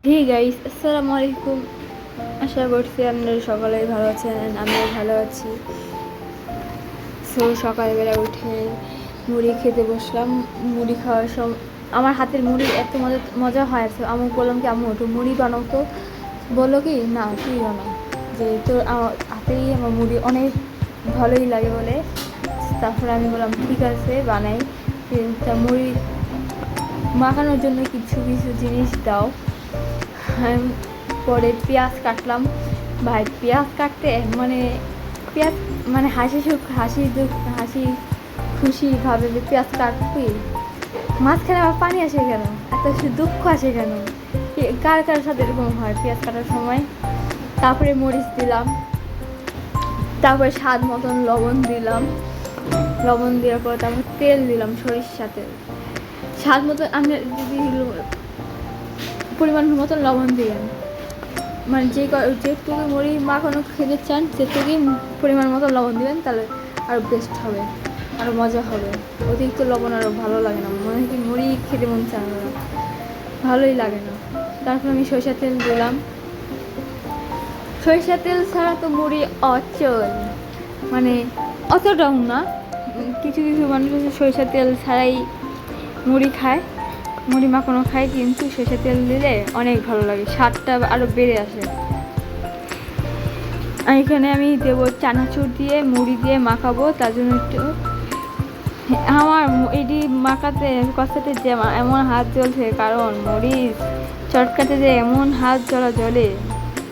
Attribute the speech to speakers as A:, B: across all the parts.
A: Hey guys, আসসালামু আলাইকুম। আশা করছি আপনারা সকলেই ভালো আছেন, আমিও ভালো আছি। সো সকালবেলা উঠে মুড়ি খেতে বসলাম। মুড়ি খাওয়ার সময় আমার হাতের মুড়ি এত মজা মজা হয়। আমি বললাম কি, আম্মু একটু মুড়ি বানাও তো। বললো কি, না তুই বানাও, যে তোর আমার হাতেই আমার মুড়ি অনেক ভালোই লাগে বলে। তারপরে আমি বললাম ঠিক আছে বানাই। তা মুড়ি মাখানোর জন্য কিছু কিছু জিনিস দাও। পরে পেঁয়াজ কাটলাম। ভাই পেঁয়াজ কাটতে পেঁয়াজ হাসি খুশিভাবে পেঁয়াজ কাটবি, মাঝখানে আবার পানি আসে কেন, এত দুঃখ আসে কেন? কার কার সাথে এরকম হয় পেঁয়াজ কাটার সময়? তারপরে মরিচ দিলাম, তারপরে স্বাদ মতন লবণ দিলাম। লবণ দেওয়ার পর তারপর তেল দিলাম, সরিষার তেল। স্বাদ মতো আপনি যদি পরিমাণ মতন লবণ দিলেন, মানে যেটুকু মুড়ি মাখানো খেতে চান সেটুকুই পরিমাণ মতো লবণ দিবেন, তাহলে আরও বেস্ট হবে, আরও মজা হবে। অতিরিক্ত লবণ আরও ভালো লাগে না, মনে হয় কি মুড়ি খেতে মন চায় না, ভালোই লাগে না। তারপর আমি সরিষার তেল দিলাম। সরিষার তেল ছাড়া তো মুড়ি অচল, মানে অতটাও না। কিছু কিছু মানুষ আছে সরিষার তেল ছাড়াই মুড়ি খায়, মুড়ি মাখানো খায়, কিন্তু সরিষার তেল দিলে অনেক ভালো লাগে, স্বাদটা আরও বেড়ে আসে। এখানে আমি দেবো চানাচুর দিয়ে, মুড়ি দিয়ে মাখাবো। তার জন্য একটু আমার এটি মাখাতে কষাতে যে এমন হাত জ্বলছে, কারণ মরিচ চটকাতে যে এমন হাত জ্বলে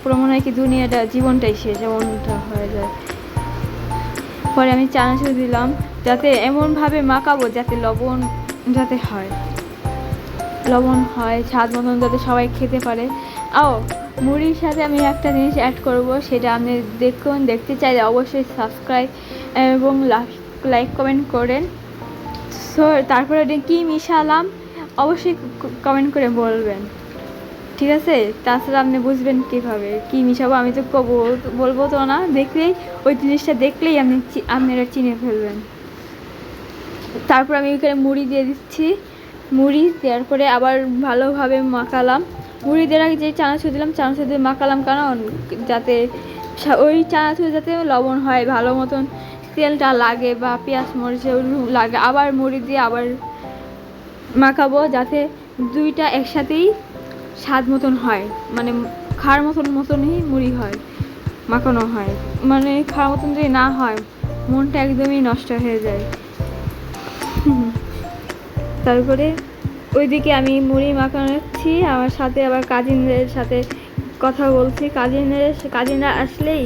A: পুরো মনে হয় কি দুনিয়াটা জীবনটাই শেষ এমনটা হয়ে যায়। পরে আমি চানাচুর দিলাম, যাতে এমনভাবে মাখাবো যাতে লবণ হয় স্বাদ মতন, যাতে সবাই খেতে পারে। মুড়ির সাথে আমি একটা জিনিস অ্যাড করব, সেটা আপনি দেখতে চাইলে অবশ্যই সাবস্ক্রাইব এবং লাইক কমেন্ট করেন। সো তারপরে কী মিশালাম অবশ্যই কমেন্ট করে বলবেন, ঠিক আছে? তাছাড়া আপনি বুঝবেন কীভাবে কী মিশাবো, আমি তো বলবো তো না, ওই জিনিসটা দেখলেই আপনারা চিনে ফেলবেন। তারপর আমি ওইখানে মুড়ি দিয়ে দিচ্ছি। মুড়ি দেওয়ার পরে আবার ভালোভাবে মাখালাম। মুড়ি দেওয়ার আগে যে চানাচুর দিলাম, চানাচুর দিয়ে মাখালাম, কারণ যাতে ওই চানাচুর যাতে লবণ হয় ভালো মতন, তেলটা লাগে বা পেঁয়াজ মরিচে লাগে, আবার মুড়ি দিয়ে আবার মাখাবো, যাতে দুইটা একসাথেই স্বাদ মতন হয়, মানে খাওয়ার মতনই মুড়ি হয়, মাখানো হয়। মানে খাওয়ার মতন যদি না হয়, মনটা একদমই নষ্ট হয়ে যায়। তারপরে ওইদিকে আমি মুড়ি মাখাচ্ছি, আমার সাথে আবার কাজিনদের সাথে কথা বলছি। কাজিনরা আসলেই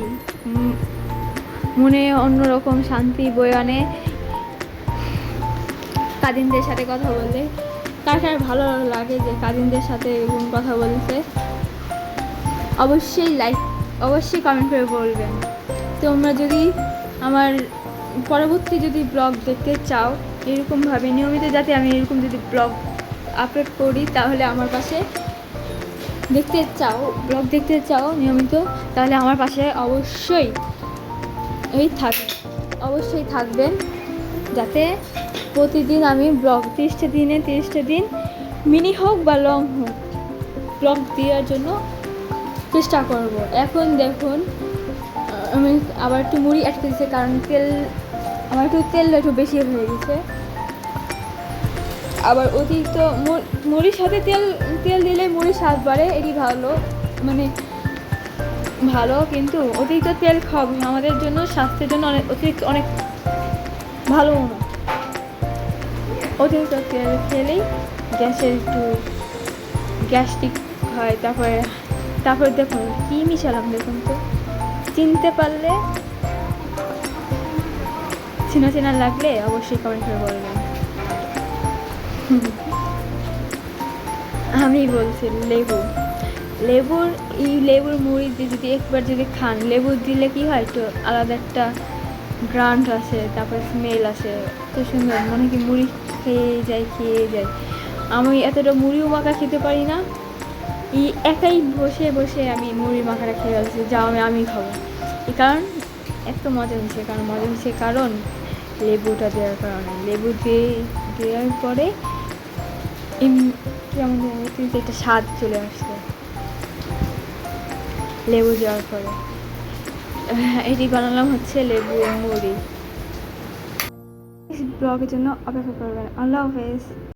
A: মনে অন্যরকম শান্তি বয়ে আনে। কাজিনদের সাথে কথা বললে কার কার ভালো লাগে যে কাজিনদের সাথে এরকম কথা বলতে, অবশ্যই কমেন্ট করে বলবেন। তোমরা যদি আমার পরবর্তী ব্লগ দেখতে চাও এরকমভাবে নিয়মিত, যাতে আমি এরকম যদি ব্লগ আপলোড করি, তাহলে আমার পাশে দেখতে চাও নিয়মিত, তাহলে আমার পাশে অবশ্যই থাকবেন, যাতে প্রতিদিন আমি ব্লগ 30টা দিন মিনি হোক বা লং হোক ব্লগ দেওয়ার জন্য চেষ্টা করব। এখন দেখুন আমি আবার একটু মুড়ি অ্যাড করেছি, কারণ আমার তেলটা একটু বেশি হয়ে গেছে। আবার অতিরিক্ত মুড়ির সাথে তেল দিলে মুড়ির স্বাদ বাড়ে, এটি ভালো, কিন্তু অতিরিক্ত তেল খাওয়া আমাদের জন্য, স্বাস্থ্যের জন্য অনেক ভালো না। অতিরিক্ত তেল খেলেই গ্যাস্ট্রিক হয়। তারপরে দেখুন কী মিশালাম, দেখুন তো, চিনতে পারলে, চেনা লাগলে অবশ্যই কমেন্ট করে বলবেন। আমি বলছি লেবুর মুড়ি দিয়ে যদি একবার খান, লেবু দিলে কি হয়, একটু আলাদা একটা গ্রান্ট আসে, তারপরে স্মেল আসে, তো সুন্দর, মনে কি মুড়ি খেয়ে যায়। আমি এতটা মুড়িও মাখা খেতে পারি না, একাই বসে আমি মুড়ি মাখাটা খেয়ে যাচ্ছি, যা আমি খাবো। এই কারণ এত মজা হয়েছে, কারণ লেবুটা দেওয়ার কারণে। লেবু দেওয়ার পরে কেমন একটা স্বাদ চলে আসছে। লেবু দেওয়ার পরে এটি বানালাম হচ্ছে লেবু মুড়ি। ব্লগের জন্য অপেক্ষা করবেন। আল্লাহ হাফেজ।